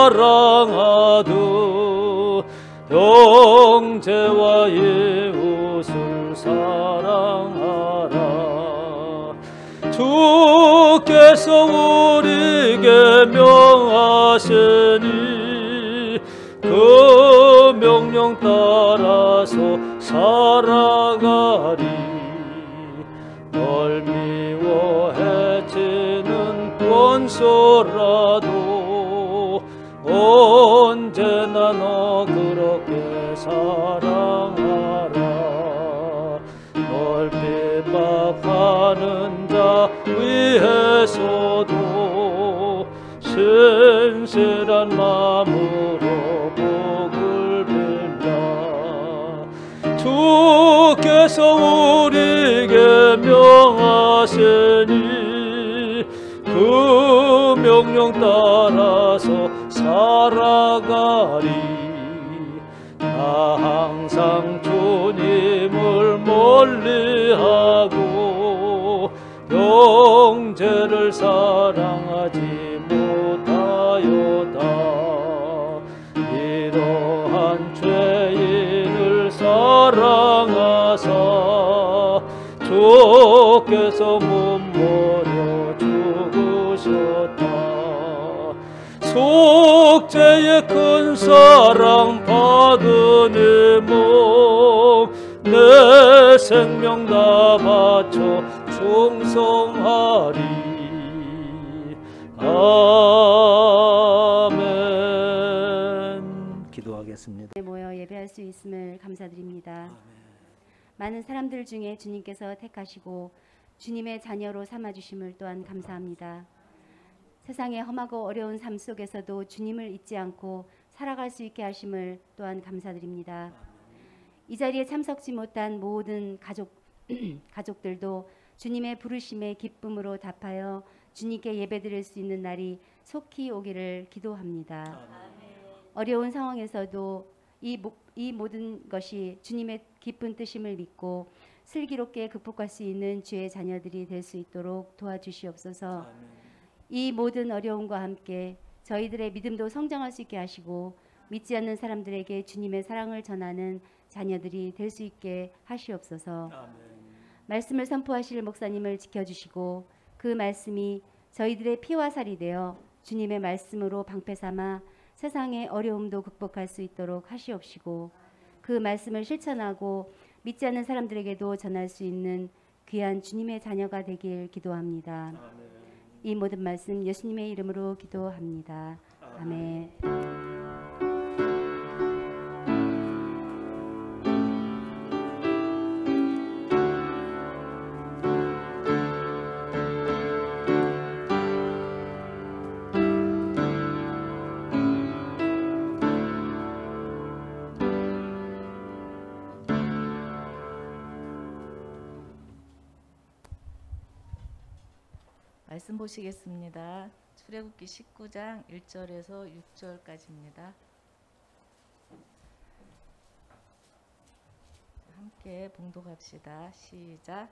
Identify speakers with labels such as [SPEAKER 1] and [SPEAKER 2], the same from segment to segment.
[SPEAKER 1] 사랑하듯 형제와 이웃을 사랑하라. 주께서 우리에게 명하시니 그 명령 따라서 살아가리. 널 미워해지는 원수라도 언제나 너 그렇게 사랑하라. 널 핍박하는 자 위해서도 신실한 마음으로 복을 빌라. 주께서 우리에게 명하시니 그 명령 따라서 살아가리. 나 항상 주님을 멀리하고 형제를 사랑하지 못하였다. 이러한 죄인을 사랑하사 주께서 몸버려 죽으셨다. 속죄의 큰 사랑 받은 이몸 내 생명 다 바쳐 충성하리. 아멘. 기도하겠습니다.
[SPEAKER 2] 모여 예배할 수 있음을 감사드립니다. 많은 사람들 중에 주님께서 택하시고 주님의 자녀로 삼아주심을 또한 감사합니다. 세상의 험하고 어려운 삶 속에서도 주님을 잊지 않고 살아갈 수 있게 하심을 또한 감사드립니다. 이 자리에 참석지 못한 모든 가족들도 주님의 부르심에 기쁨으로 답하여 주님께 예배드릴 수 있는 날이 속히 오기를 기도합니다. 어려운 상황에서도 이 모든 것이 주님의 깊은 뜻임을 믿고 슬기롭게 극복할 수 있는 주의 자녀들이 될 수 있도록 도와주시옵소서. 이 모든 어려움과 함께 저희들의 믿음도 성장할 수 있게 하시고 믿지 않는 사람들에게 주님의 사랑을 전하는 자녀들이 될 수 있게 하시옵소서. 말씀을 선포하실 목사님을 지켜주시고 그 말씀이 저희들의 피와 살이 되어 주님의 말씀으로 방패 삼아 세상의 어려움도 극복할 수 있도록 하시옵시고 그 말씀을 실천하고 믿지 않는 사람들에게도 전할 수 있는 귀한 주님의 자녀가 되길 기도합니다. 이 모든 말씀 예수님의 이름으로 기도합니다. 아멘.
[SPEAKER 3] 말씀 보시겠습니다. 출애굽기 19장 1절에서 6절까지입니다. 함께 봉독합시다. 시작.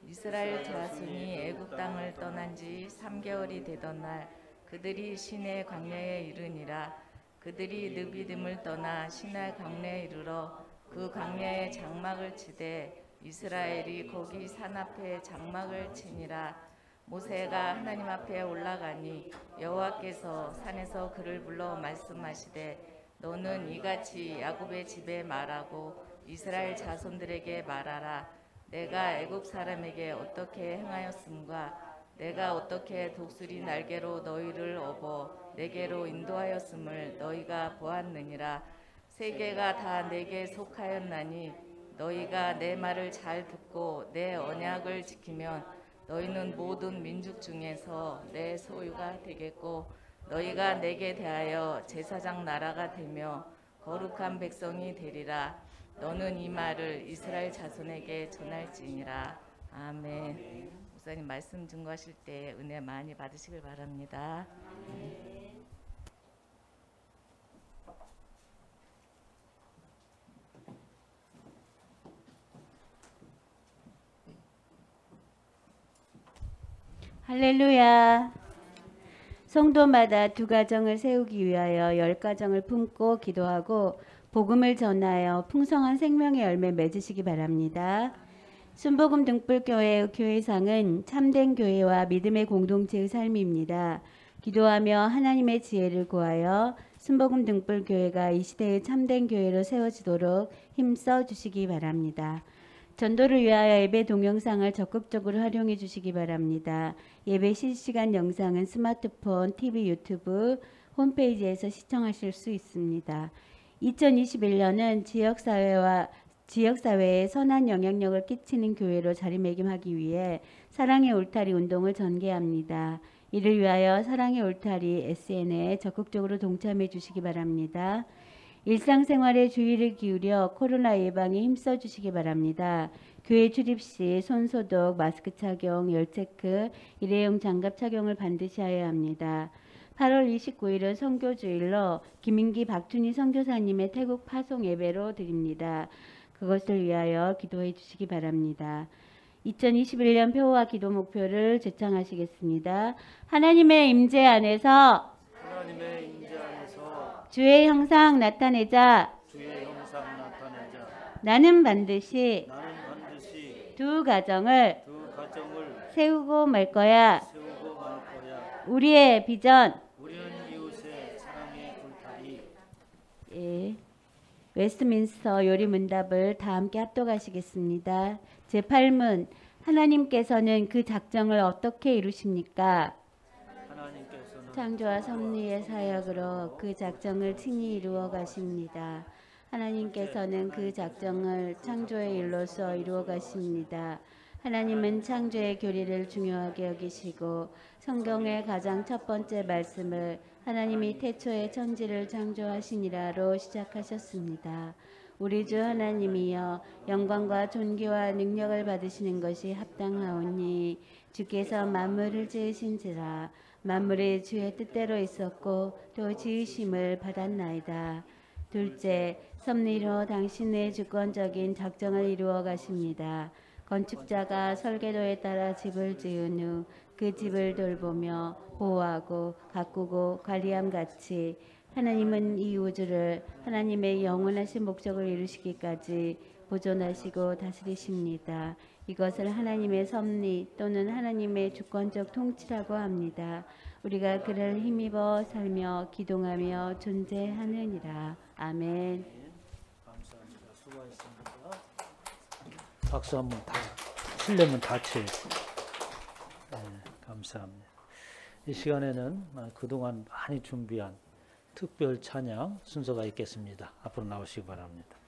[SPEAKER 3] 이스라엘 자손이 애굽 땅을 떠난 지 3개월이 되던 날 그들이 시내 광야에 이르니라. 그들이 느비딤을 떠나 시내 광야에 이르러 그 광야에 장막을 치되 이스라엘이 거기 산 앞에 장막을 치니라. 모세가 하나님 앞에 올라가니 여호와께서 산에서 그를 불러 말씀하시되 너는 이같이 야곱의 집에 말하고 이스라엘 자손들에게 말하라. 내가 애굽 사람에게 어떻게 행하였음과 내가 어떻게 독수리 날개로 너희를 업어 내게로 인도하였음을 너희가 보았느니라. 세계가 다 내게 속하였나니 너희가 내 말을 잘 듣고 내 언약을 지키면 너희는 모든 민족 중에서 내 소유가 되겠고 너희가 내게 대하여 제사장 나라가 되며 거룩한 백성이 되리라. 너는 이 말을 이스라엘 자손에게 전할지니라. 아멘. 목사님 말씀 증거하실 때 은혜 많이 받으시길 바랍니다.
[SPEAKER 2] 할렐루야. 성도마다 두 가정을 세우기 위하여 10가정을 품고 기도하고 복음을 전하여 풍성한 생명의 열매 맺으시기 바랍니다. 순복음 등불교회의 교회상은 참된 교회와 믿음의 공동체의 삶입니다. 기도하며 하나님의 지혜를 구하여 순복음 등불교회가 이 시대의 참된 교회로 세워지도록 힘써 주시기 바랍니다. 전도를 위하여 예배 동영상을 적극적으로 활용해 주시기 바랍니다. 예배 실시간 영상은 스마트폰, TV, 유튜브, 홈페이지에서 시청하실 수 있습니다. 2021년은 지역사회에 선한 영향력을 끼치는 교회로 자리매김하기 위해 사랑의 울타리 운동을 전개합니다. 이를 위하여 사랑의 울타리 SN에 적극적으로 동참해 주시기 바랍니다. 일상생활에 주의를 기울여 코로나 예방에 힘써 주시기 바랍니다. 교회 출입 시 손소독, 마스크 착용, 열체크, 일회용 장갑 착용을 반드시 하여야 합니다. 8월 29일은 선교주일로 김인기 박준희 선교사님의 태국 파송 예배로 드립니다. 그것을 위하여 기도해 주시기 바랍니다. 2021년 표와 기도 목표를 제창하시겠습니다. 하나님의 임재 안에서 주의 형상 나타내자. 나는 반드시 두 가정을 세우고 말 거야. 우리의 비전. 예. 웨스트민스터 요리문답을 다 함께 합독하시겠습니다. 제8문 하나님께서는 그 작정을 어떻게 이루십니까? 창조와 섭리의 사역으로 그 작정을 친히 이루어 가십니다. 하나님께서는 그 작정을 창조의 일로서 이루어 가십니다. 하나님은 창조의 교리를 중요하게 여기시고 성경의 가장 첫 번째 말씀을 하나님이 태초에 천지를 창조하시니라로 시작하셨습니다. 우리 주 하나님이여 영광과 존귀와 능력을 받으시는 것이 합당하오니 주께서 만물을 지으신지라 만물이 주의 뜻대로 있었고 또 지으심을 받았나이다. 둘째, 섭리로 당신의 주권적인 작정을 이루어 가십니다. 건축자가 설계도에 따라 집을 지은 후 그 집을 돌보며 보호하고 가꾸고 관리함 같이 하나님은 이 우주를 하나님의 영원하신 목적을 이루시기까지 보존하시고 다스리십니다. 이것을 하나님의 섭리 또는 하나님의 주권적 통치라고 합니다. 우리가 그를 힘입어 살며 기동하며 존재하느니라. 아멘.
[SPEAKER 1] 감사합니다. 수고하셨습니다. 박수 한번 다 치려면 다 쳐야지. 네, 감사합니다. 이 시간에는 그동안 많이 준비한 특별 찬양 순서가 있겠습니다. 앞으로 나오시기 바랍니다.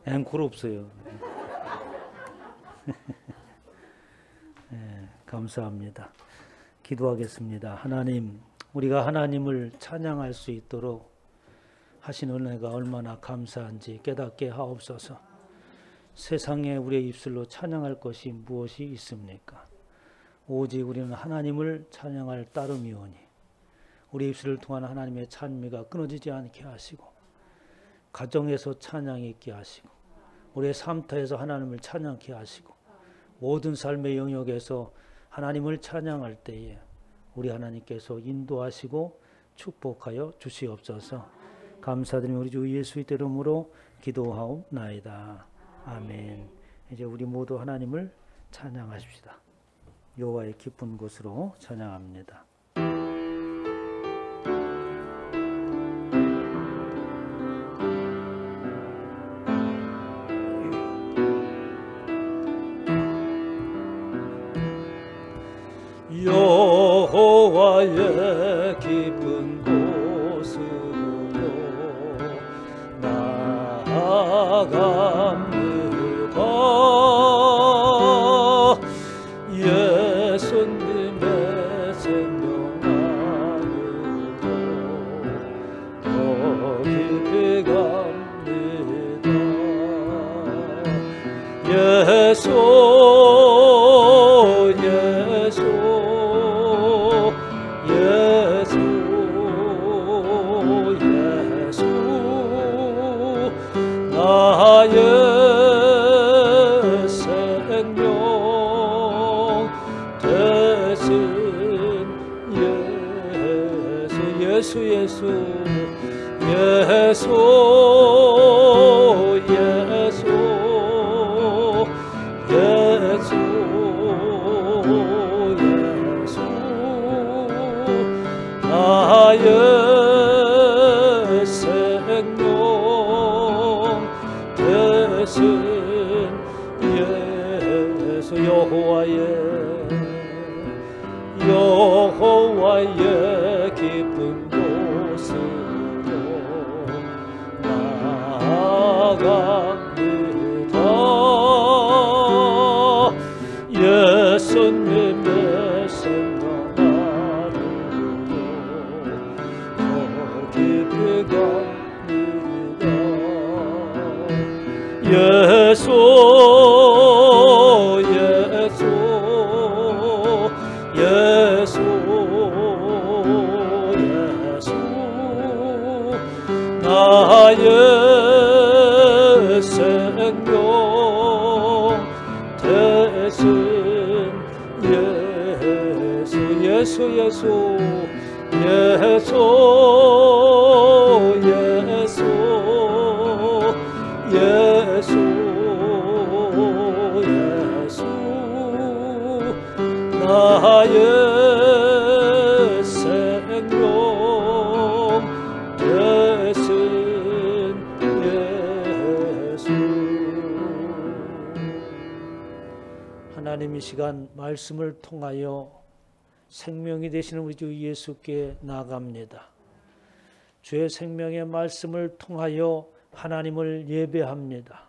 [SPEAKER 1] 앵콜 없어요. 네, 감사합니다. 기도하겠습니다. 하나님, 우리가 하나님을 찬양할 수 있도록 하신 은혜가 얼마나 감사한지 깨닫게 하옵소서. 세상에 우리의 입술로 찬양할 것이 무엇이 있습니까? 오직 우리는 하나님을 찬양할 따름이오니 우리 입술을 통한 하나님의 찬미가 끊어지지 않게 하시고 가정에서 찬양이 있게 하시고 우리의 삶터에서 하나님을 찬양케 하시고 모든 삶의 영역에서 하나님을 찬양할 때에 우리 하나님께서 인도하시고 축복하여 주시옵소서. 감사드리며 우리 주 예수의 이름으로 기도하옵나이다. 아멘. 이제 우리 모두 하나님을 찬양하십시다. 여호와의 깊은 곳으로 찬양합니다. 여호와의 깊은 곳으로 나아갑니다. 예수님의 생명 안으로 더 깊이 갑니다. 나의 생명 대신 예수 나의 생명 대신 예수 여호와의 깊은 곳으로 나아갑니다. 예수님의 생명 안으로 더 깊이 갑니다. 예수 나의 생명 대신 나의 생명 대신 예수. 하나님 이 시간 말씀을 통하여 생명이 되시는 우리 주 예수께 나아갑니다. 주의 생명의 말씀을 통하여 하나님을 예배합니다.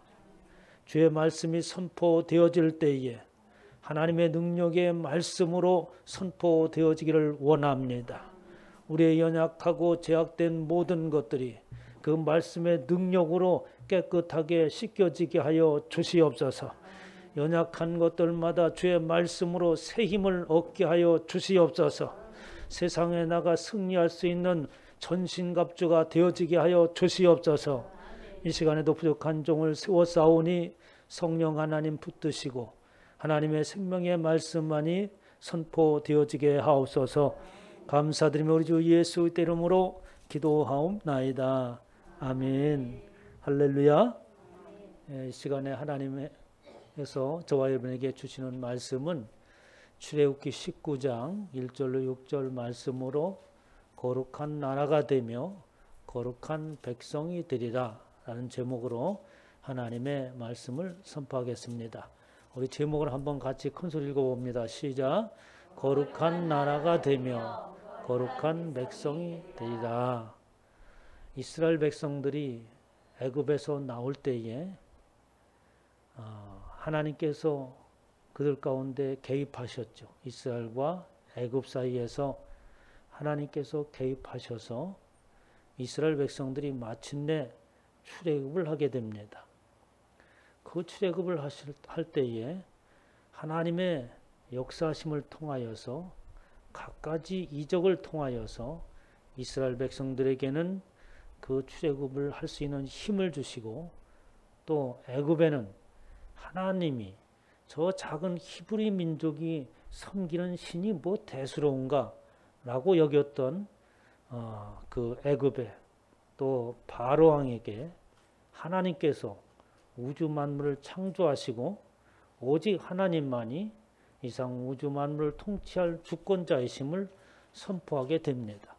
[SPEAKER 1] 주의 말씀이 선포되어질 때에 하나님의 능력의 말씀으로 선포되어지기를 원합니다. 우리의 연약하고 제약된 모든 것들이 그 말씀의 능력으로 깨끗하게 씻겨지게 하여 주시옵소서. 연약한 것들마다 주의 말씀으로 새 힘을 얻게 하여 주시옵소서. 세상에 나가 승리할 수 있는 전신갑주가 되어지게 하여 주시옵소서. 이 시간에도 부족한 종을 세워 싸우니 성령 하나님 붙드시고 하나님의 생명의 말씀만이 선포되어지게 하옵소서. 감사드리며 우리 주 예수 이름으로 기도하옵나이다. 아멘. 할렐루야. 이 시간에 하나님께서 저와 여러분에게 주시는 말씀은 출애굽기 19장 1절로 6절 말씀으로 거룩한 나라가 되며 거룩한 백성이 되리라 라는 제목으로 하나님의 말씀을 선포하겠습니다. 우리 제목을 한번 같이 큰소리 읽어봅니다. 시작. 거룩한 나라가 되며 거룩한 백성이 되리라. 이스라엘 백성들이 애굽에서 나올 때에 하나님께서 그들 가운데 개입하셨죠. 이스라엘과 애굽 사이에서 하나님께서 개입하셔서 이스라엘 백성들이 마침내 출애굽을 하게 됩니다. 그 출애굽을 할 때에 하나님의 역사심을 통하여서 갖가지 이적을 통하여서 이스라엘 백성들에게는 그 출애굽을 할 수 있는 힘을 주시고, 또 애굽에는 하나님이 저 작은 히브리 민족이 섬기는 신이 뭐 대수로운가 라고 여겼던 그 애굽에, 또 바로 왕에게 하나님께서 우주 만물을 창조하시고 오직 하나님만이 이상 우주 만물을 통치할 주권자이심을 선포하게 됩니다.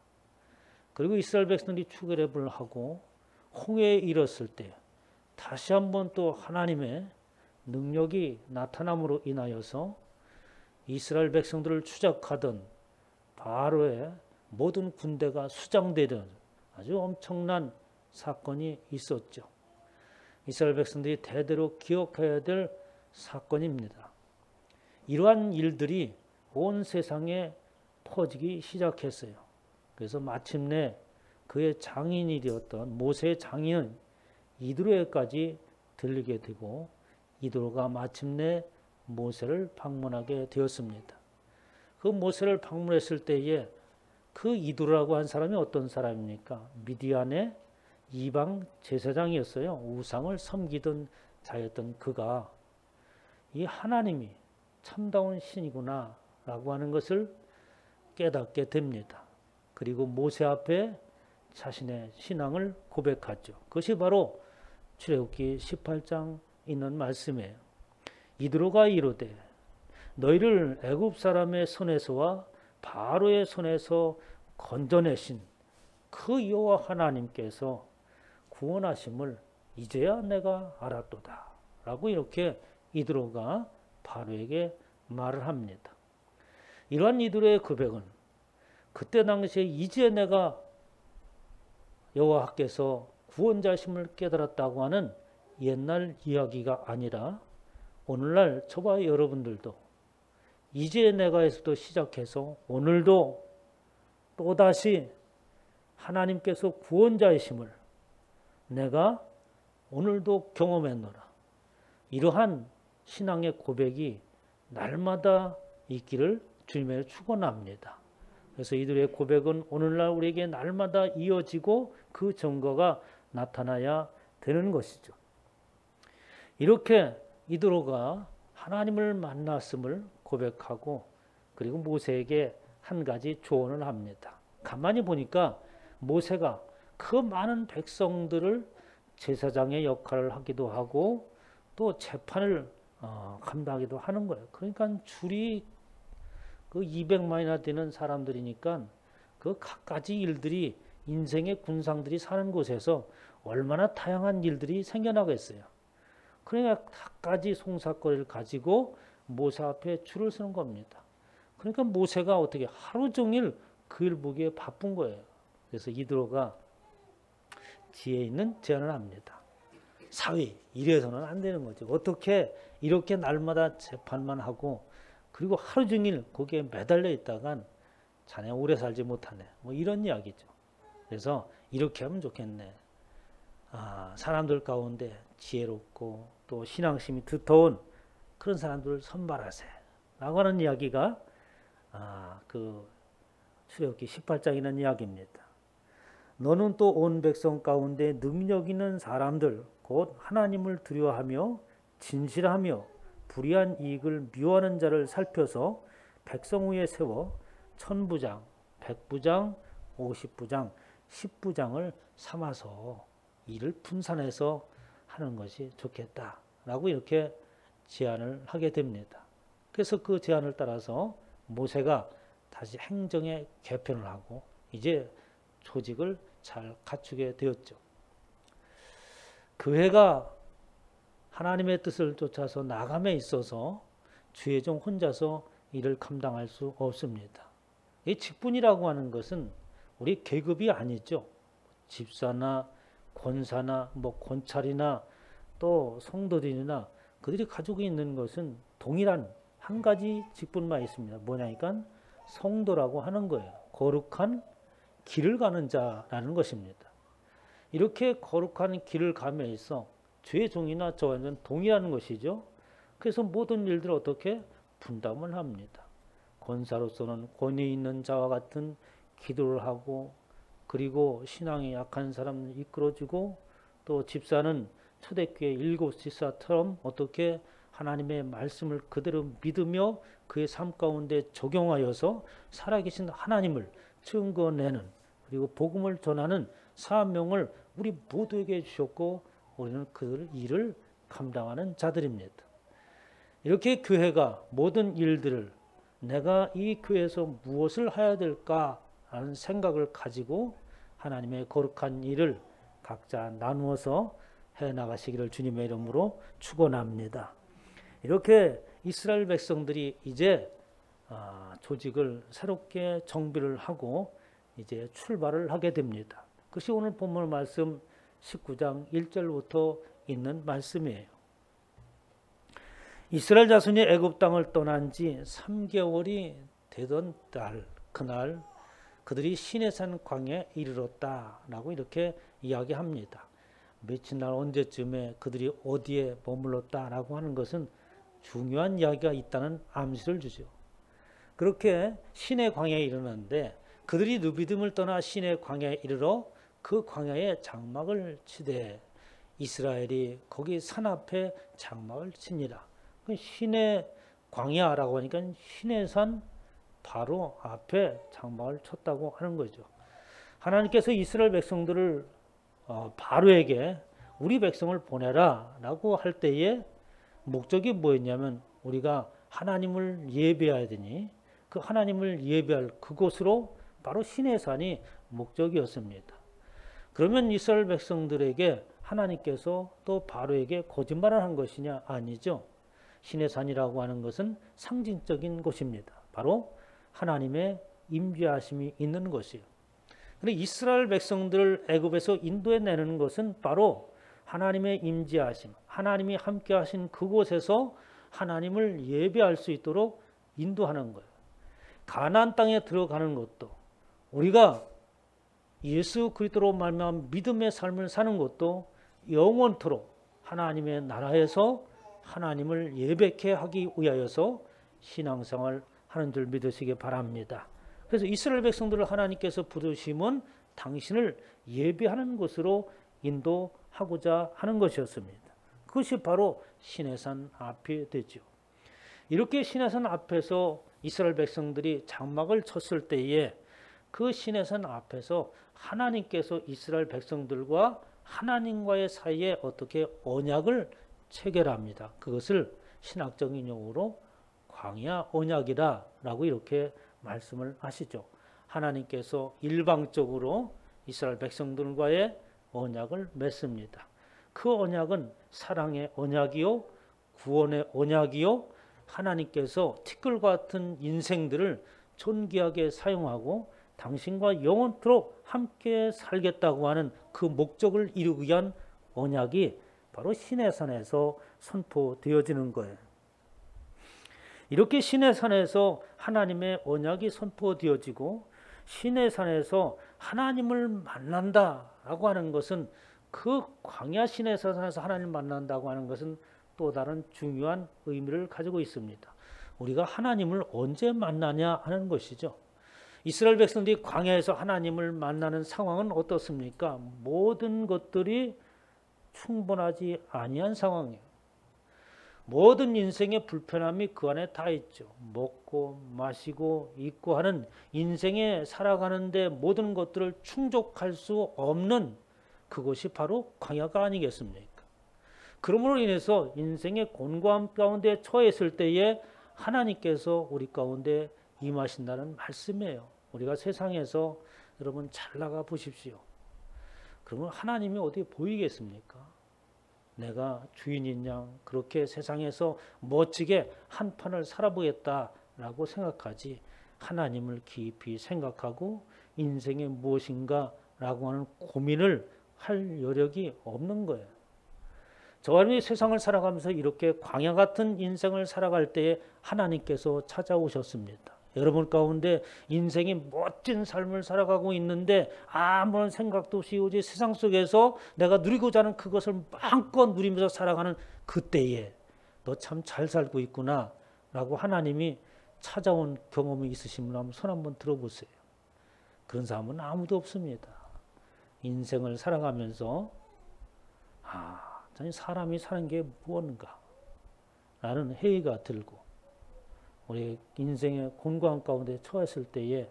[SPEAKER 1] 그리고 이스라엘 백성들이 출애굽을 하고 홍해에 이르렀을 때 다시 한번 또 하나님의 능력이 나타남으로 인하여서 이스라엘 백성들을 추적하던 바로의 모든 군대가 수장되던 아주 엄청난 사건이 있었죠. 이스라엘 백성들이 대대로 기억해야 될 사건입니다. 이러한 일들이 온 세상에 퍼지기 시작했어요. 그래서 마침내 그의 장인이 되었던 모세의 장인은 이드로에까지 들리게 되고, 이드로가 마침내 모세를 방문하게 되었습니다. 그 모세를 방문했을 때에 그 이드로라고 한 사람이 어떤 사람입니까? 미디안의 이방 제사장이었어요. 우상을 섬기던 자였던 그가 이 하나님이 참다운 신이구나 라고 하는 것을 깨닫게 됩니다. 그리고 모세 앞에 자신의 신앙을 고백하죠. 그것이 바로 출애굽기 18장 있는 말씀이에요. 이드로가 이르되 너희를 애굽 사람의 손에서와 바로의 손에서 건져내신 그 여호와 하나님께서 구원하심을 이제야 내가 알았도다 라고 이렇게 이드로가 바로에게 말을 합니다. 이러한 이드로의 고백은 그때 당시에 이제 내가 여호와께서 구원자심을 깨달았다고 하는 옛날 이야기가 아니라 오늘날 저와 여러분들도 이제 내가에서도 시작해서 오늘도 또다시 하나님께서 구원자이심을 내가 오늘도 경험했노라. 이러한 신앙의 고백이 날마다 있기를 주님의 축원합니다. 그래서 이들의 고백은 오늘날 우리에게 날마다 이어지고 그 증거가 나타나야 되는 것이죠. 이렇게 이드로가 하나님을 만났음을 고백하고, 그리고 모세에게 한 가지 조언을 합니다. 가만히 보니까 모세가 그 많은 백성들을 제사장의 역할을 하기도 하고 또 재판을 감당하기도 하는 거예요. 그러니까 줄이 그 200만이나 되는 사람들이니까 그 갖가지 일들이, 인생의 군상들이 사는 곳에서 얼마나 다양한 일들이 생겨나겠어요. 그러니까 갖가지 송사거리를 가지고 모세 앞에 줄을 서는 겁니다. 그러니까 모세가 어떻게 하루 종일 그 일 보기에 바쁜 거예요. 그래서 이드로가 지혜 있는 제안을 합니다. 사위, 이래서는 안 되는 거죠. 어떻게 이렇게 날마다 재판만 하고 그리고 하루 종일 거기에 매달려 있다간 자네 오래 살지 못하네. 뭐 이런 이야기죠. 그래서 이렇게 하면 좋겠네. 사람들 가운데 지혜롭고 또 신앙심이 두터운 그런 사람들을 선발하세 라고 하는 이야기가 그 출애굽기 18장이라는 이야기입니다. 너는 또 온 백성 가운데 능력 있는 사람들 곧 하나님을 두려워하며 진실하며 불의한 이익을 미워하는 자를 살펴서 백성 위에 세워 1000부장, 100부장, 50부장, 10부장을 삼아서 이를 분산해서 하는 것이 좋겠다라고 이렇게 제안을 하게 됩니다. 그래서 그 제안을 따라서 모세가 다시 행정에 개편을 하고 이제 조직을 잘 갖추게 되었죠. 교회가 하나님의 뜻을 쫓아서 나감에 있어서 주의 종 혼자서 일을 감당할 수 없습니다. 이 직분이라고 하는 것은 우리 계급이 아니죠. 집사나 권사나 뭐 권찰이나 또 성도들이나 그들이 가지고 있는 것은 동일한 한 가지 직분만 있습니다. 뭐냐니까 성도라고 하는 거예요. 거룩한 길을 가는 자라는 것입니다. 이렇게 거룩한 길을 감에 있어 주의 종이나 저와는 동일한 것이죠. 그래서 모든 일들을 어떻게 분담을 합니다. 권사로서는 권위 있는 자와 같은 기도를 하고, 그리고 신앙이 약한 사람을 이끌어주고, 또 집사는 초대교회 일곱 집사처럼 어떻게 하나님의 말씀을 그대로 믿으며 그의 삶 가운데 적용하여서 살아계신 하나님을 증거내는, 그리고 복음을 전하는 사명을 우리 모두에게 주셨고, 우리는 그 일을 감당하는 자들입니다. 이렇게 교회가 모든 일들을 내가 이 교회에서 무엇을 해야 될까라는 생각을 가지고 하나님의 거룩한 일을 각자 나누어서 해나가시기를 주님의 이름으로 축원합니다. 이렇게 이스라엘 백성들이 이제 조직을 새롭게 정비를 하고 이제 출발을 하게 됩니다. 그것이 오늘 본문 말씀 19장 1절부터 있는 말씀이에요. 이스라엘 자손이 애굽 땅을 떠난 지 3개월이 되던 그날 그들이 시내산 광야에 이르렀다라고 이렇게 이야기합니다. 며칠 날 언제쯤에 그들이 어디에 머물렀다라고 하는 것은 중요한 이야기가 있다는 암시를 주죠. 그렇게 시내 광야에 이르는데 그들이 누비딤을 떠나 시내 광야에 이르러 그 광야에 장막을 치되 이스라엘이 거기 산 앞에 장막을 치니라. 시내 광야라고 하니까 시내산 바로 앞에 장막을 쳤다고 하는 거죠. 하나님께서 이스라엘 백성들을 바로에게 우리 백성을 보내라 라고 할 때에 목적이 뭐였냐면 우리가 하나님을 예배해야 되니 그 하나님을 예배할 그곳으로 바로 시내산이 목적이었습니다. 그러면 이스라엘 백성들에게 하나님께서 또 바로에게 거짓말을 한 것이냐? 아니죠. 시내산이라고 하는 것은 상징적인 곳입니다. 바로 하나님의 임재하심이 있는 곳이에요. 그런데 이스라엘 백성들을 애굽에서 인도해 내는 것은 바로 하나님의 임재하심, 하나님이 함께 하신 그곳에서 하나님을 예배할 수 있도록 인도하는 거예요. 가나안 땅에 들어가는 것도 우리가 예수 그리스도로 말미암아 믿음의 삶을 사는 것도 영원토록 하나님의 나라에서 하나님을 예배케 하기 위하여서 신앙생활 하는 줄 믿으시기 바랍니다. 그래서 이스라엘 백성들을 하나님께서 부르심은 당신을 예배하는 곳으로 인도하고자 하는 것이었습니다. 그것이 바로 시내산 앞이 되죠. 이렇게 시내산 앞에서 이스라엘 백성들이 장막을 쳤을 때에 그 시내산 앞에서 하나님께서 이스라엘 백성들과 하나님과의 사이에 어떻게 언약을 체결합니다. 그것을 신학적인 용어로 광야 언약이라고 이렇게 말씀을 하시죠. 하나님께서 일방적으로 이스라엘 백성들과의 언약을 맺습니다. 그 언약은 사랑의 언약이요, 구원의 언약이요, 하나님께서 티끌과 같은 인생들을 존귀하게 사용하고 당신과 영원토록 함께 살겠다고 하는 그 목적을 이루기 위한 언약이 바로 시내산에서 선포되어지는 거예요. 이렇게 시내산에서 하나님의 언약이 선포되어지고 시내산에서 하나님을 만난다라고 하는 것은 그 광야 시내산에서 하나님을 만난다고 하는 것은 또 다른 중요한 의미를 가지고 있습니다. 우리가 하나님을 언제 만나냐 하는 것이죠. 이스라엘 백성들이 광야에서 하나님을 만나는 상황은 어떻습니까? 모든 것들이 충분하지 아니한 상황이에요. 모든 인생의 불편함이 그 안에 다 있죠. 먹고 마시고 입고 하는 인생에 살아가는데 모든 것들을 충족할 수 없는 그것이 바로 광야가 아니겠습니까? 그러므로 인해서 인생의 곤고함 가운데 처했을 때에 하나님께서 우리 가운데 임하신다는 말씀이에요. 우리가 세상에서 여러분 잘 나가 보십시오. 그러면 하나님이 어디 보이겠습니까? 내가 주인인 양 그렇게 세상에서 멋지게 한 판을 살아보겠다라고 생각하지 하나님을 깊이 생각하고 인생이 무엇인가라고 하는 고민을 할 여력이 없는 거예요. 저와 여러분이 세상을 살아가면서 이렇게 광야 같은 인생을 살아갈 때에 하나님께서 찾아오셨습니다. 여러분 가운데 인생이 멋진 삶을 살아가고 있는데 아무런 생각도 없이 오직 세상 속에서 내가 누리고자 하는 그것을 마음껏 누리면서 살아가는 그때에 너 참 잘 살고 있구나 라고 하나님이 찾아온 경험이 있으시면 한번 손 한번 들어보세요. 그런 사람은 아무도 없습니다. 인생을 살아가면서 사람이 사는 게 무엇인가 라는 회의가 들고 우리 인생의 곤고한 가운데 처했을 때에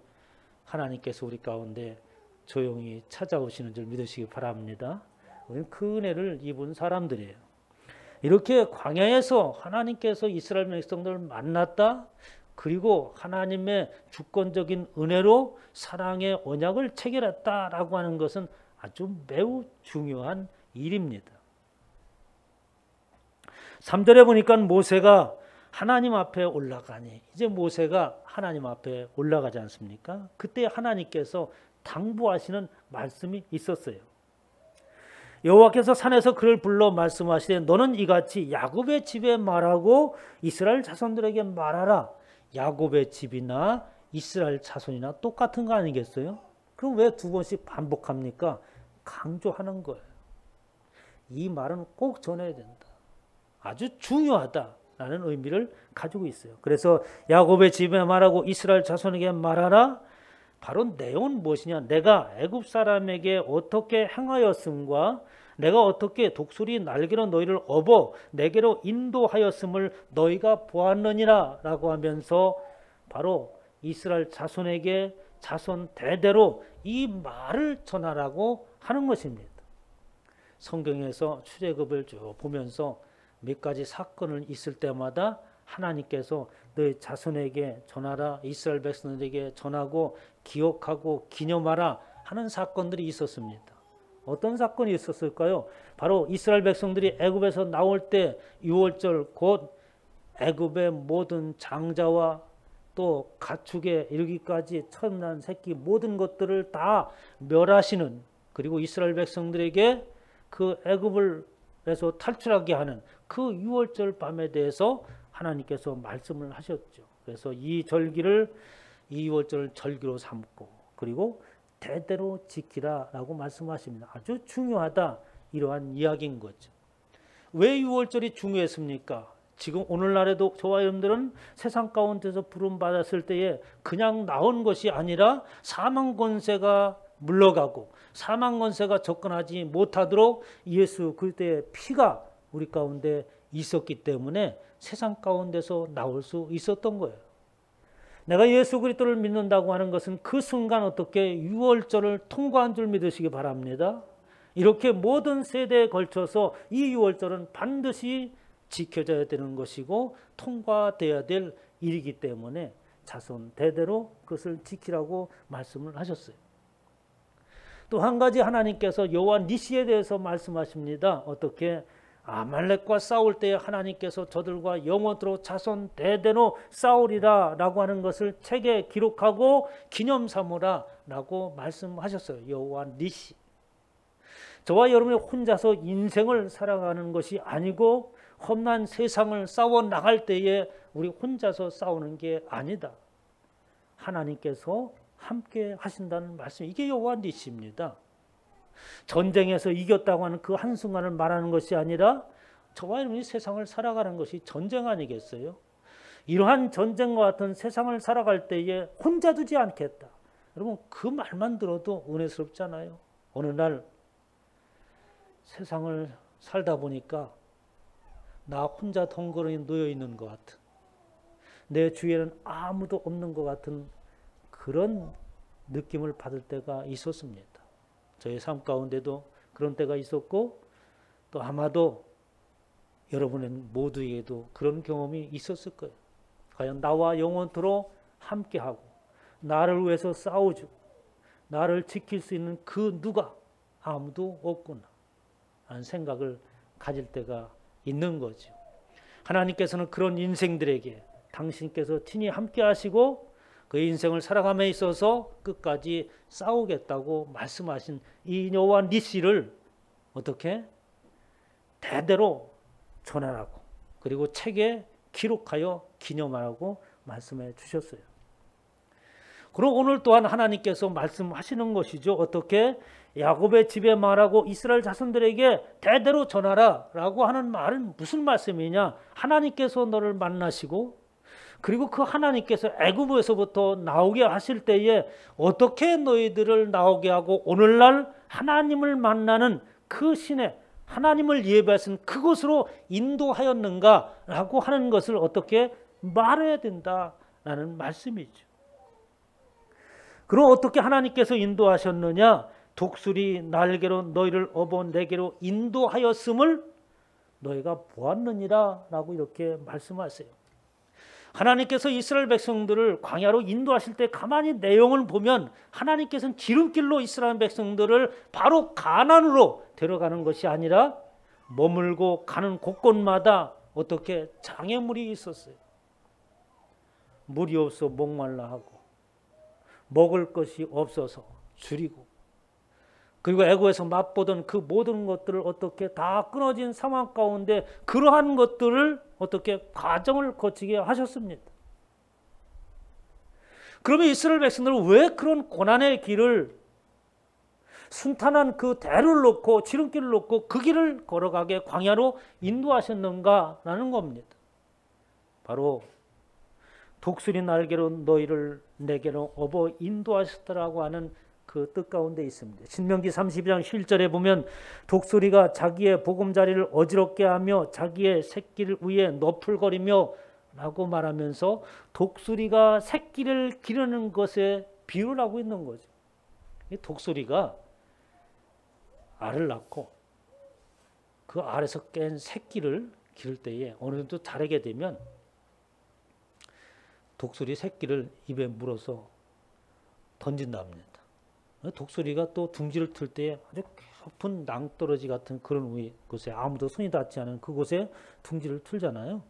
[SPEAKER 1] 하나님께서 우리 가운데 조용히 찾아오시는 줄 믿으시기 바랍니다. 우리는 그 은혜를 입은 사람들이에요. 이렇게 광야에서 하나님께서 이스라엘 백성들을 만났다. 그리고 하나님의 주권적인 은혜로 사랑의 언약을 체결했다라고 하는 것은 아주 매우 중요한 일입니다. 3절에 보니까 모세가 하나님 앞에 올라가니 이제 모세가 하나님 앞에 올라가지 않습니까? 그때 하나님께서 당부하시는 말씀이 있었어요. 여호와께서 산에서 그를 불러 말씀하시되 너는 이같이 야곱의 집에 말하고 이스라엘 자손들에게 말하라. 야곱의 집이나 이스라엘 자손이나 똑같은 거 아니겠어요? 그럼 왜 두 번씩 반복합니까? 강조하는 거예요. 이 말은 꼭 전해야 된다. 아주 중요하다라는 의미를 가지고 있어요. 그래서 야곱의 집에 말하고 이스라엘 자손에게 말하라. 바로 내용은 무엇이냐? 내가 애굽 사람에게 어떻게 행하였음과 내가 어떻게 독수리 날개로 너희를 업어 내게로 인도하였음을 너희가 보았느니라 라고 하면서 바로 이스라엘 자손에게 자손 대대로 이 말을 전하라고 하는 것입니다. 성경에서 출애굽을 쭉 보면서 몇 가지 사건을 있을 때마다 하나님께서 너희 자손에게 전하라, 이스라엘 백성들에게 전하고 기억하고 기념하라 하는 사건들이 있었습니다. 어떤 사건이 있었을까요? 바로 이스라엘 백성들이 애굽에서 나올 때 유월절 곧 애굽의 모든 장자와 또 가축에 이르기까지 첫난 새끼 모든 것들을 다 멸하시는, 그리고 이스라엘 백성들에게 그 애굽을에서 탈출하게 하는 그 유월절 밤에 대해서 하나님께서 말씀을 하셨죠. 그래서 이 절기를 이 유월절을 절기로 삼고 그리고 대대로 지키라라고 말씀하십니다. 아주 중요하다, 이러한 이야기인 거죠. 왜 유월절이 중요했습니까? 지금 오늘날에도 저와 여러분들은 세상 가운데서 부름 받았을 때에 그냥 나온 것이 아니라 사망 권세가 물러가고 사망 권세가 접근하지 못하도록 예수 그리스도의 피가 우리 가운데 있었기 때문에 세상 가운데서 나올 수 있었던 거예요. 내가 예수 그리스도를 믿는다고 하는 것은 그 순간 어떻게 유월절을 통과한 줄 믿으시기 바랍니다. 이렇게 모든 세대에 걸쳐서 이 유월절은 반드시 지켜져야 되는 것이고 통과돼야 될 일이기 때문에 자손 대대로 그것을 지키라고 말씀을 하셨어요. 또 한 가지 하나님께서 여호와 니시에 대해서 말씀하십니다. 어떻게? 아말렉과 싸울 때 하나님께서 저들과 영원토록 자손 대대로 싸우리라 라고 하는 것을 책에 기록하고 기념 삼으라 라고 말씀하셨어요. 여호와 니시. 저와 여러분이 혼자서 인생을 살아가는 것이 아니고 험난 세상을 싸워 나갈 때에 우리 혼자서 싸우는 게 아니다. 하나님께서 함께 하신다는 말씀, 이게 여호와 니시입니다. 전쟁에서 이겼다고 하는 그 한순간을 말하는 것이 아니라 저와 여러분이 세상을 살아가는 것이 전쟁 아니겠어요? 이러한 전쟁과 같은 세상을 살아갈 때에 혼자 두지 않겠다. 여러분 그 말만 들어도 은혜스럽잖아요. 어느 날 세상을 살다 보니까 나 혼자 덩그러니 놓여 있는 것 같은, 내 주위에는 아무도 없는 것 같은 그런 느낌을 받을 때가 있었습니다. 저의 삶 가운데도 그런 때가 있었고 또 아마도 여러분의 모두에게도 그런 경험이 있었을 거예요. 과연 나와 영원토록 함께하고 나를 위해서 싸워주고 나를 지킬 수 있는 그 누가 아무도 없구나 하는 생각을 가질 때가 있는 거죠. 하나님께서는 그런 인생들에게 당신께서 친히 함께 하시고 그 인생을 살아감에 있어서 끝까지 싸우겠다고 말씀하신 이 여호와 니시를 어떻게 대대로 전하라고, 그리고 책에 기록하여 기념하라고 말씀해 주셨어요. 그리고 오늘 또한 하나님께서 말씀하시는 것이죠. 어떻게? 야곱의 집에 말하고 이스라엘 자손들에게 대대로 전하라 라고 하는 말은 무슨 말씀이냐? 하나님께서 너를 만나시고, 그리고 그 하나님께서 애굽에서부터 나오게 하실 때에 어떻게 너희들을 나오게 하고 오늘날 하나님을 만나는 그 시내, 하나님을 예배하신 그곳으로 인도하였는가라고 하는 것을 어떻게 말해야 된다라는 말씀이죠. 그럼 어떻게 하나님께서 인도하셨느냐? 독수리 날개로 너희를 업어 내게로 인도하였음을 너희가 보았느니라 라고 이렇게 말씀하세요. 하나님께서 이스라엘 백성들을 광야로 인도하실 때 가만히 내용을 보면 하나님께서는 지름길로 이스라엘 백성들을 바로 가나안으로 데려가는 것이 아니라 머물고 가는 곳곳마다 어떻게 장애물이 있었어요. 물이 없어 목말라 하고, 먹을 것이 없어서 줄이고, 그리고 애고에서 맛보던 그 모든 것들을 어떻게 다 끊어진 상황 가운데 그러한 것들을 어떻게 과정을 거치게 하셨습니다. 그러면 이스라엘 백성들은 왜 그런 고난의 길을, 순탄한 그 대를 놓고 지름길을 놓고 그 길을 걸어가게 광야로 인도하셨는가라는 겁니다. 바로 독수리 날개로 너희를 내게로 업어 인도하셨다라고 하는 그 뜻 가운데 있습니다. 신명기 32장 7절에 보면 독수리가 자기의 보금자리를 어지럽게 하며 자기의 새끼를 위에 너풀거리며 라고 말하면서 독수리가 새끼를 기르는 것에 비유를 하고 있는 거죠. 독수리가 알을 낳고 그 알에서 깬 새끼를 기를 때에 어느 정도 자라게 되면 독수리 새끼를 입에 물어서 던진답니다. 독수리가 또 둥지를 틀 때 아주 깊은 낭떠러지 같은 그런 곳에, 아무도 손이 닿지 않은 그곳에 둥지를 틀잖아요.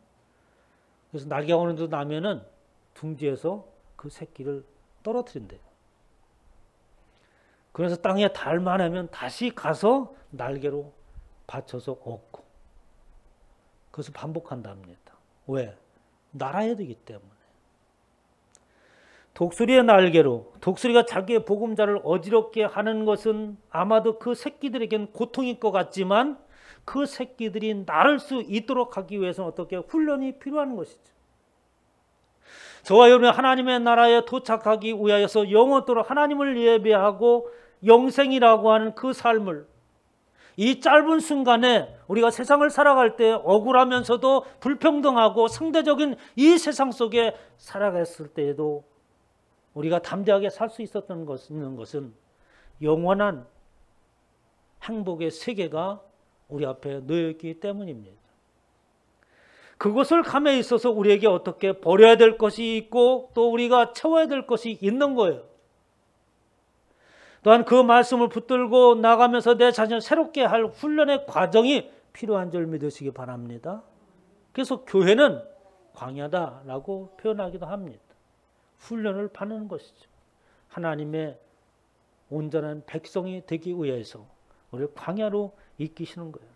[SPEAKER 1] 그래서 날개가 어느 정도 나면은 둥지에서 그 새끼를 떨어뜨린대요. 그래서 땅에 닿을만 하면 다시 가서 날개로 받쳐서 얻고, 그것을 반복한답니다. 왜? 날아야 되기 때문에. 독수리의 날개로, 독수리가 자기의 보금자를 어지럽게 하는 것은 아마도 그 새끼들에겐 고통일 것 같지만 그 새끼들이 날을 수 있도록 하기 위해서는 어떻게 훈련이 필요한 것이죠. 저와 여러분이 하나님의 나라에 도착하기 위하여서 영원토록 하나님을 예배하고 영생이라고 하는 그 삶을, 이 짧은 순간에 우리가 세상을 살아갈 때 억울하면서도 불평등하고 상대적인 이 세상 속에 살아갔을 때에도 우리가 담대하게 살 수 있었던 것은 영원한 행복의 세계가 우리 앞에 놓여있기 때문입니다. 그것을 감에 있어서 우리에게 어떻게 버려야 될 것이 있고 또 우리가 채워야 될 것이 있는 거예요. 또한 그 말씀을 붙들고 나가면서 내 자신을 새롭게 할 훈련의 과정이 필요한 줄 믿으시기 바랍니다. 그래서 교회는 광야다라고 표현하기도 합니다. 훈련을 받는 것이죠. 하나님의 온전한 백성이 되기 위해서 우리를 광야로 이끄시는 거예요.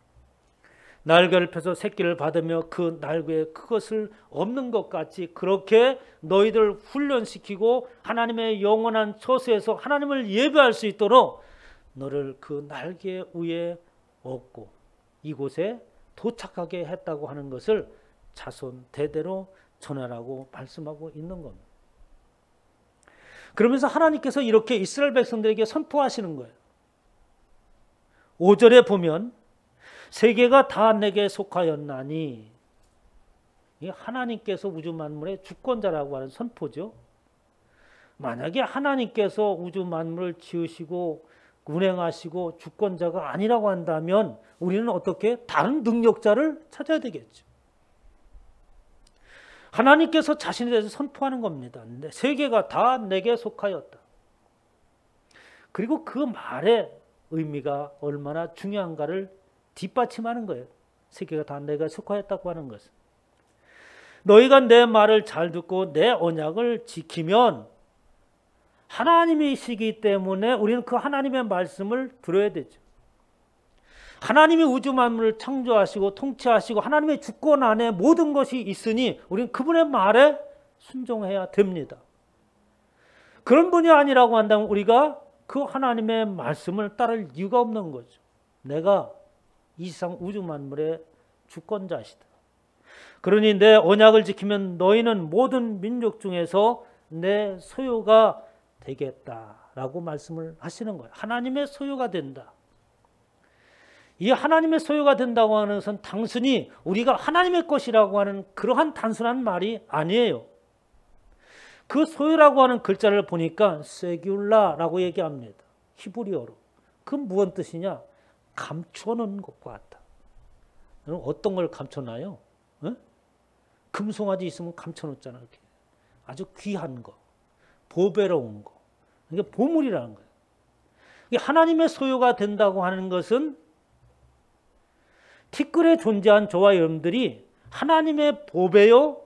[SPEAKER 1] 날개를 펴서 새끼를 받으며 그 날개에 그것을 없는 것 같이 그렇게 너희들 훈련시키고 하나님의 영원한 처소에서 하나님을 예배할 수 있도록 너를 그 날개 위에 업고 이곳에 도착하게 했다고 하는 것을 자손 대대로 전하라고 말씀하고 있는 겁니다. 그러면서 하나님께서 이렇게 이스라엘 백성들에게 선포하시는 거예요. 5절에 보면 세계가 다 내게 속하였나니, 하나님께서 우주 만물의 주권자라고 하는 선포죠. 만약에 하나님께서 우주 만물을 지으시고 운행하시고 주권자가 아니라고 한다면 우리는 어떻게 다른 능력자를 찾아야 되겠죠. 하나님께서 자신에 대해서 선포하는 겁니다. 세계가 다 내게 속하였다. 그리고 그 말의 의미가 얼마나 중요한가를 뒷받침하는 거예요. 세계가 다 내가 속하였다고 하는 것은. 너희가 내 말을 잘 듣고 내 언약을 지키면, 하나님이시기 때문에 우리는 그 하나님의 말씀을 들어야 되죠. 하나님이 우주 만물을 창조하시고 통치하시고 하나님의 주권 안에 모든 것이 있으니 우리는 그분의 말에 순종해야 됩니다. 그런 분이 아니라고 한다면 우리가 그 하나님의 말씀을 따를 이유가 없는 거죠. 내가 이 세상 우주 만물의 주권자시다. 그러니 내 언약을 지키면 너희는 모든 민족 중에서 내 소유가 되겠다라고 말씀을 하시는 거예요. 하나님의 소유가 된다. 이 하나님의 소유가 된다고 하는 것은 단순히 우리가 하나님의 것이라고 하는 그러한 단순한 말이 아니에요. 그 소유라고 하는 글자를 보니까 세귤라라고 얘기합니다. 히브리어로. 그 무슨 뜻이냐? 감춰놓은 것과 같다. 어떤 걸 감춰놔요? 어? 금송아지 있으면 감춰놓잖아. 이렇게. 아주 귀한 거, 보배로운 거. 이게 보물이라는 거예요. 하나님의 소유가 된다고 하는 것은 티끌에 존재한 저와 여러분들이 하나님의 보배요,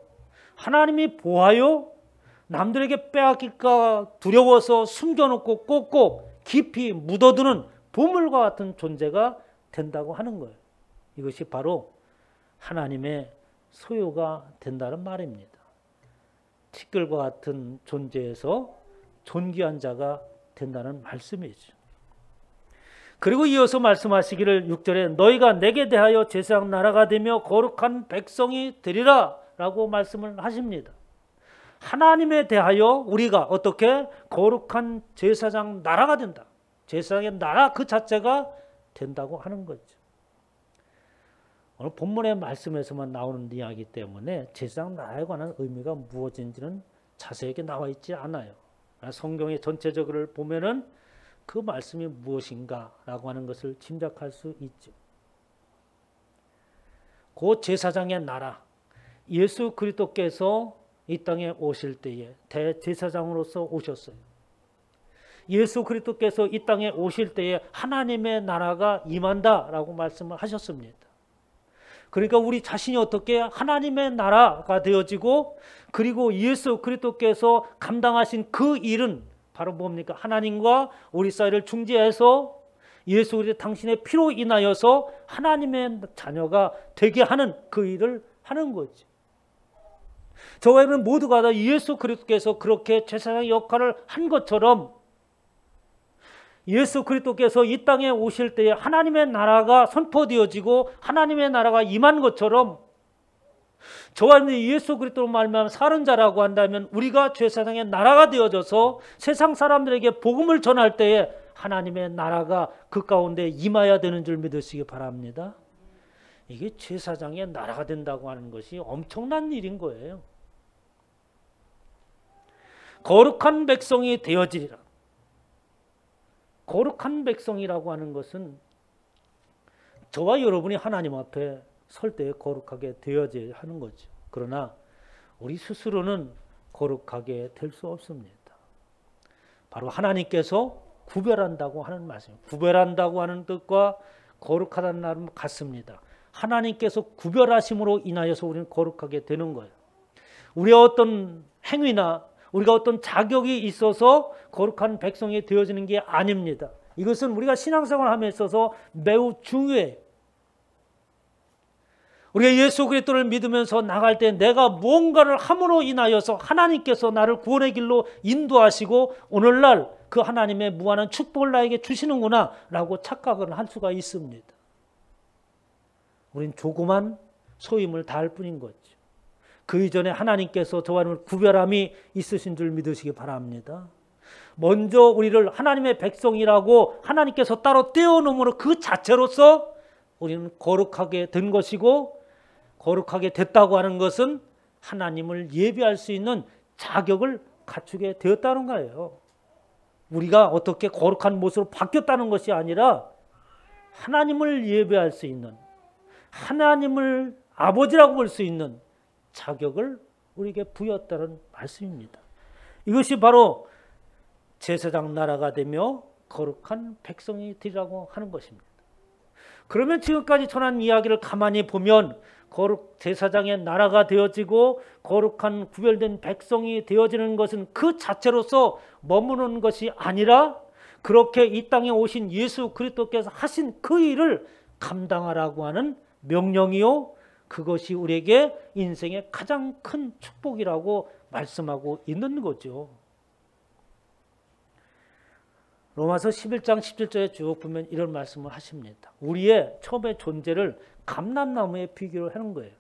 [SPEAKER 1] 하나님이 보아요, 남들에게 빼앗길까 두려워서 숨겨놓고 꼭꼭 깊이 묻어두는 보물과 같은 존재가 된다고 하는 거예요. 이것이 바로 하나님의 소유가 된다는 말입니다. 티끌과 같은 존재에서 존귀한 자가 된다는 말씀이죠. 그리고 이어서 말씀하시기를 6절에 너희가 내게 대하여 제사장 나라가 되며 거룩한 백성이 되리라 라고 말씀을 하십니다. 하나님에 대하여 우리가 어떻게 거룩한 제사장 나라가 된다. 제사장의 나라 그 자체가 된다고 하는 거죠. 오늘 본문의 말씀에서만 나오는 이야기 때문에 제사장 나라에 관한 의미가 무엇인지는 자세하게 나와 있지 않아요. 성경의 전체적으로 보면은 그 말씀이 무엇인가라고 하는 것을 짐작할 수 있죠. 그 제사장의 나라, 예수 그리스도께서 이 땅에 오실 때에 대제사장으로서 오셨어요. 예수 그리스도께서 이 땅에 오실 때에 하나님의 나라가 임한다라고 말씀을 하셨습니다. 그러니까 우리 자신이 어떻게 하나님의 나라가 되어지고 그리고 예수 그리스도께서 감당하신 그 일은 바로 뭡니까? 하나님과 우리 사이를 중재해서 예수 그리스도 당신의 피로 인하여서 하나님의 자녀가 되게 하는 그 일을 하는 거지. 저와 여러분 모두가 다 예수 그리스도께서 그렇게 제사장의 역할을 한 것처럼 예수 그리스도께서 이 땅에 오실 때에 하나님의 나라가 선포되어지고 하나님의 나라가 임한 것처럼 저와 여러분이 예수 그리스도로 말미암아 사는 자라고 한다면 우리가 제사장의 나라가 되어져서 세상 사람들에게 복음을 전할 때에 하나님의 나라가 그 가운데 임해야 되는 줄 믿으시기 바랍니다. 이게 제사장의 나라가 된다고 하는 것이 엄청난 일인 거예요. 거룩한 백성이 되어지리라. 거룩한 백성이라고 하는 것은 저와 여러분이 하나님 앞에 설 때 거룩하게 되어져야 하는 거죠. 그러나 우리 스스로는 거룩하게 될 수 없습니다. 바로 하나님께서 구별한다고 하는 말씀입니다. 구별한다고 하는 뜻과 거룩하다는 말은 같습니다. 하나님께서 구별하심으로 인하여서 우리는 거룩하게 되는 거예요. 우리의 어떤 행위나 우리가 어떤 자격이 있어서 거룩한 백성이 되어지는 게 아닙니다. 이것은 우리가 신앙생활을 함에 있어서 매우 중요해요. 우리가 예수 그리스도를 믿으면서 나갈 때 내가 무언가를 함으로 인하여서 하나님께서 나를 구원의 길로 인도하시고 오늘날 그 하나님의 무한한 축복을 나에게 주시는구나 라고 착각을 할 수가 있습니다. 우린 조그만 소임을 다할 뿐인 거죠. 그 이전에 하나님께서 저와 여러분을 구별함이 있으신 줄 믿으시기 바랍니다. 먼저 우리를 하나님의 백성이라고 하나님께서 따로 떼어놓음으로 그 자체로서 우리는 거룩하게 된 것이고 거룩하게 됐다고 하는 것은 하나님을 예배할 수 있는 자격을 갖추게 되었다는 거예요. 우리가 어떻게 거룩한 모습으로 바뀌었다는 것이 아니라 하나님을 예배할 수 있는 하나님을 아버지라고 볼 수 있는 자격을 우리에게 부여했다는 말씀입니다. 이것이 바로 제사장 나라가 되며 거룩한 백성이 되리라고 하는 것입니다. 그러면 지금까지 전한 이야기를 가만히 보면 거룩 제사장의 나라가 되어지고 거룩한 구별된 백성이 되어지는 것은 그 자체로서 머무는 것이 아니라 그렇게 이 땅에 오신 예수 그리스도께서 하신 그 일을 감당하라고 하는 명령이요. 그것이 우리에게 인생의 가장 큰 축복이라고 말씀하고 있는 거죠. 로마서 11장 17절에 쭉 보면 이런 말씀을 하십니다. 우리의 처음의 존재를 감람나무에 비교를 하는 거예요.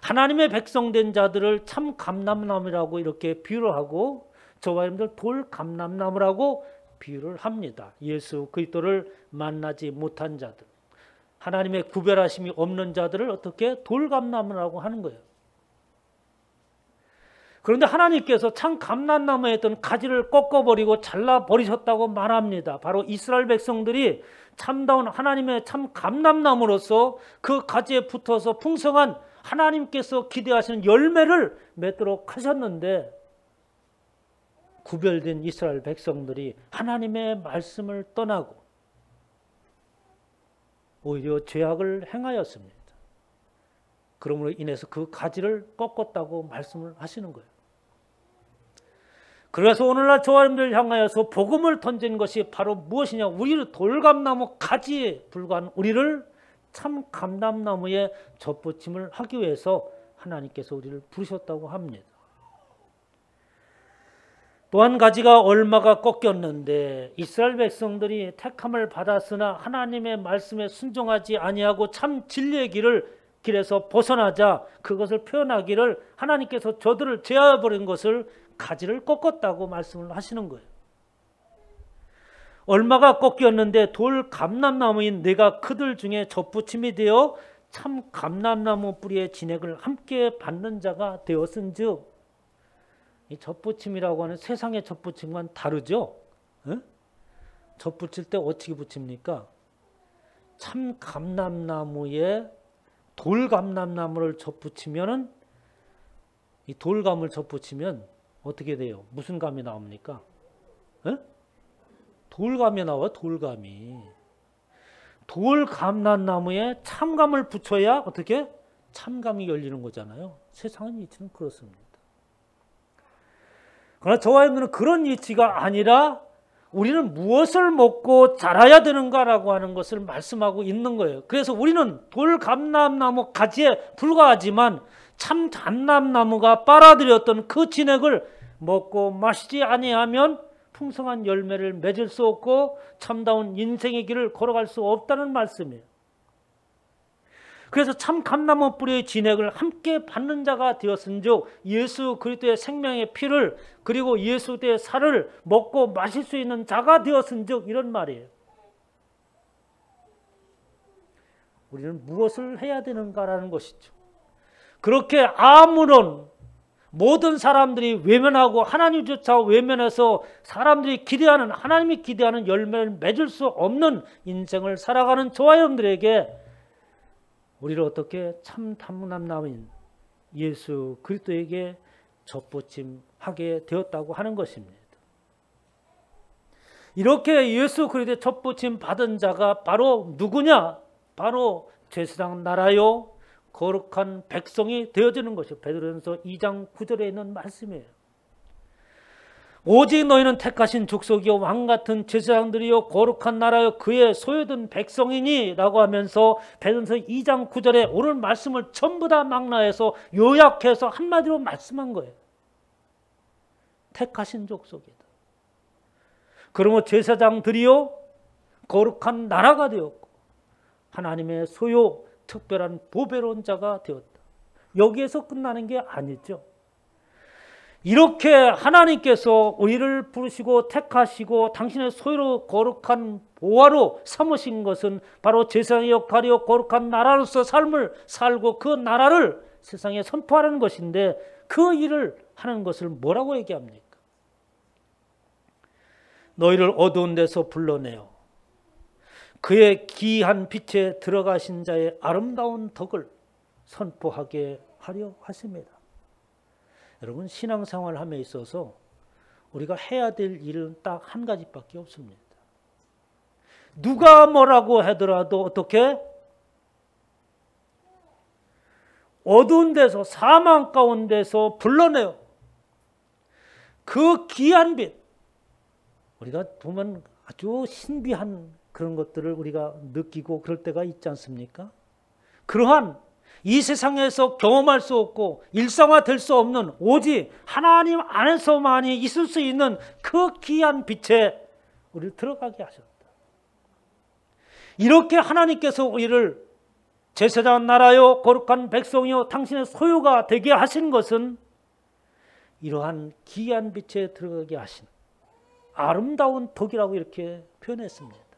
[SPEAKER 1] 하나님의 백성된 자들을 참 감람나무라고 이렇게 비유를 하고 저와 여러분들 돌 감람나무라고 비유를 합니다. 예수 그리스도를 만나지 못한 자들, 하나님의 구별하심이 없는 자들을 어떻게 돌 감람나무라고 하는 거예요. 그런데 하나님께서 참 감람나무에 있던 가지를 꺾어버리고 잘라버리셨다고 말합니다. 바로 이스라엘 백성들이 참다운 하나님의 참 감람나무로서 그 가지에 붙어서 풍성한 하나님께서 기대하시는 열매를 맺도록 하셨는데, 구별된 이스라엘 백성들이 하나님의 말씀을 떠나고 오히려 죄악을 행하였습니다. 그러므로 인해서 그 가지를 꺾었다고 말씀을 하시는 거예요. 그래서 오늘날 저와 여러분들 향하여서 복음을 던진 것이 바로 무엇이냐? 우리를 돌감나무 가지에 불과한 우리를 참 감람나무에 접붙임을 하기 위해서 하나님께서 우리를 부르셨다고 합니다. 또 한 가지가 얼마가 꺾였는데 이스라엘 백성들이 택함을 받았으나 하나님의 말씀에 순종하지 아니하고 참 진리의 길에서 벗어나자 그것을 표현하기를 하나님께서 저들을 제하여 버린 것을 가지를 꺾었다고 말씀을 하시는 거예요. 얼마가 꺾였는데 돌 감람나무인 내가 그들 중에 접붙임이 되어 참 감람나무 뿌리의 진액을 함께 받는 자가 되었은즉, 이 접붙임이라고 하는 세상의 접붙임과는 다르죠. 에? 접붙일 때 어떻게 붙입니까? 참 감람나무에 돌감람나무를 접붙이면은, 이 돌감을 접붙이면 어떻게 돼요? 무슨 감이 나옵니까? 에? 돌감이 나와요. 돌감이. 돌감람나무에 참감을 붙여야 어떻게? 참감이 열리는 거잖아요. 세상의 이치는 그렇습니다. 그러나 저와 여러분들은 그런 이치가 아니라 우리는 무엇을 먹고 자라야 되는가라고 하는 것을 말씀하고 있는 거예요. 그래서 우리는 돌감람나무 가지에 불과하지만 참 감람나무가 빨아들였던 그 진액을 먹고 마시지 아니하면 풍성한 열매를 맺을 수 없고 참다운 인생의 길을 걸어갈 수 없다는 말씀이에요. 그래서 참 감나무 뿌리의 진액을 함께 받는 자가 되었은즉 예수 그리스도의 생명의 피를 그리고 예수 그리스도의 살을 먹고 마실 수 있는 자가 되었은즉 이런 말이에요. 우리는 무엇을 해야 되는가라는 것이죠. 그렇게 아무런 모든 사람들이 외면하고 하나님조차 외면해서 사람들이 기대하는, 하나님이 기대하는 열매를 맺을 수 없는 인생을 살아가는 저와 여러분들에게 우리를 어떻게 참 감람나무인 예수 그리스도에게 접붙임하게 되었다고 하는 것입니다. 이렇게 예수 그리스도의 접붙임 받은 자가 바로 누구냐? 바로 제사장 나라요 거룩한 백성이 되어지는 것이요. 베드로전서 2장 9절에 있는 말씀이에요. 오직 너희는 택하신 족속이요 왕같은 제사장들이요 거룩한 나라요 그의 소유된 백성이니 라고 하면서 베드로전서 2장 9절에 오늘 말씀을 전부 다 망라해서 요약해서 한마디로 말씀한 거예요. 택하신 족속이다. 그러면 제사장들이요 거룩한 나라가 되었고 하나님의 소유 특별한 보배로운 자가 되었다. 여기에서 끝나는 게 아니죠. 이렇게 하나님께서 우리를 부르시고 택하시고 당신의 소유로 거룩한 보화로 삼으신 것은 바로 제사장의 역할이요 거룩한 나라로서 삶을 살고 그 나라를 세상에 선포하는 것인데 그 일을 하는 것을 뭐라고 얘기합니까? 너희를 어두운 데서 불러내어 그의 기이한 빛에 들어가신 자의 아름다운 덕을 선포하게 하려 하십니다. 여러분 신앙생활 함에 있어서 우리가 해야 될 일은 딱 한 가지밖에 없습니다. 누가 뭐라고 하더라도 어떻게? 어두운 데서 사망 가운데서 불러내요. 그 귀한 빛, 우리가 보면 아주 신비한 그런 것들을 우리가 느끼고 그럴 때가 있지 않습니까? 그러한 이 세상에서 경험할 수 없고 일상화될 수 없는 오직 하나님 안에서만이 있을 수 있는 그 귀한 빛에 우리를 들어가게 하셨다. 이렇게 하나님께서 우리를 제사장 나라요 거룩한 백성이요 당신의 소유가 되게 하신 것은 이러한 귀한 빛에 들어가게 하신 아름다운 덕이라고 이렇게 표현했습니다.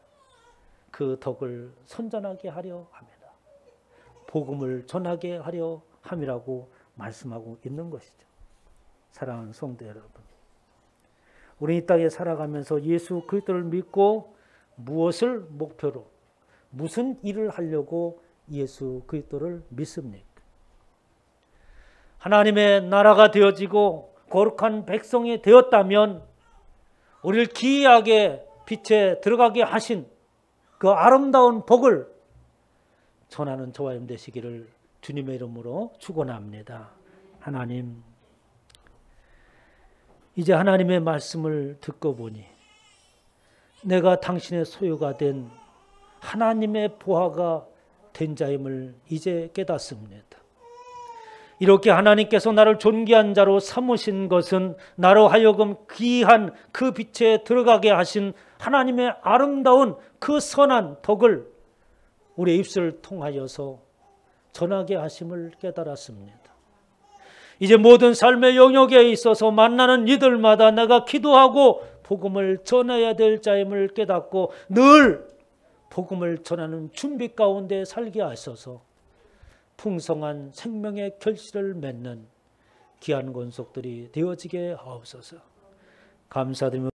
[SPEAKER 1] 그 덕을 선전하게 하려 합니다. 복음을 전하게 하려 함이라고 말씀하고 있는 것이죠. 사랑하는 성도 여러분, 우리 이 땅에 살아가면서 예수 그리스도를 믿고 무엇을 목표로 무슨 일을 하려고 예수 그리스도를 믿습니까? 하나님의 나라가 되어지고 거룩한 백성이 되었다면 우리를 기이하게 빛에 들어가게 하신 그 아름다운 복을 전하는 저와 여러분 되시기를 주님의 이름으로 축원합니다. 하나님, 이제 하나님의 말씀을 듣고 보니 내가 당신의 소유가 된 하나님의 보화가 된 자임을 이제 깨닫습니다. 이렇게 하나님께서 나를 존귀한 자로 삼으신 것은 나로 하여금 귀한 그 빛에 들어가게 하신 하나님의 아름다운 그 선한 덕을 우리의 입술을 통하여서 전하게 하심을 깨달았습니다. 이제 모든 삶의 영역에 있어서 만나는 이들마다 내가 기도하고 복음을 전해야 될 자임을 깨닫고 늘 복음을 전하는 준비 가운데 살게 하셔서 풍성한 생명의 결실을 맺는 귀한 권속들이 되어지게 하옵소서. 감사드리며